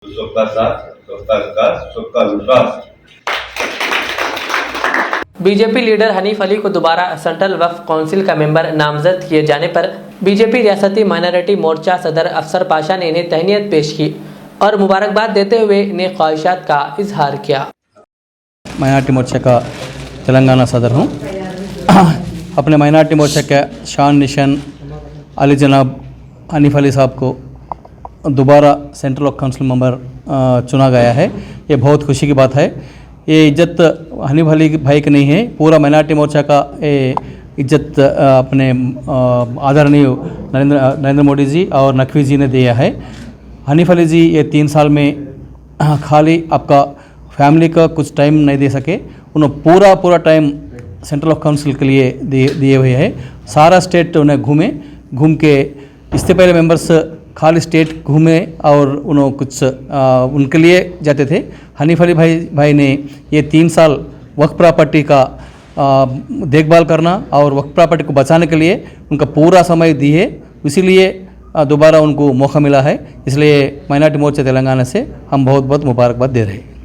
सबका साथ, सबका विकास, सबका विश्वास। बीजेपी लीडर हनीफ अली को दोबारा सेंट्रल वक्फ काउंसिल का मेंबर नामजद किए जाने पर बीजेपी रियासती माइनॉरिटी मोर्चा सदर अफसर पाशा ने इन्हें तहनीत पेश की और मुबारकबाद देते हुए इन्हें ख्वाहिशात का इजहार किया। माइनॉरिटी मोर्चा का तेलंगाना सदर हूँ। अपने माइनॉरिटी मोर्चा के शान निशान अली जनाब हनीफ अली साहब को दोबारा सेंट्रल वक्फ काउंसिल मेंबर चुना गया है। ये बहुत खुशी की बात है। ये इज्जत हनीफ अली भाई की नहीं है, पूरा माइनॉरिटी मोर्चा का इज्जत अपने आदरणीय नरेंद्र मोदी जी और नकवी जी ने दिया है। हनीफ अली जी ये 3 साल में खाली आपका फैमिली का कुछ टाइम नहीं दे सके, उन्होंने पूरा टाइम सेंट्रल ऑफ काउंसिल के लिए दिए हुए हैं। सारा स्टेट उन्हें घूम के इससे पहले मेंबर्स खाली स्टेट घूमे और उन्होंने कुछ उनके लिए जाते थे। हनीफ अली भाई ने ये 3 साल वक्फ प्रॉपर्टी का देखभाल करना और वक्फ प्रॉपर्टी को बचाने के लिए उनका पूरा समय दिए, इसीलिए दोबारा उनको मौका मिला है। इसलिए माइनॉरिटी मोर्चा तेलंगाना से हम बहुत बहुत मुबारकबाद दे रहे हैं।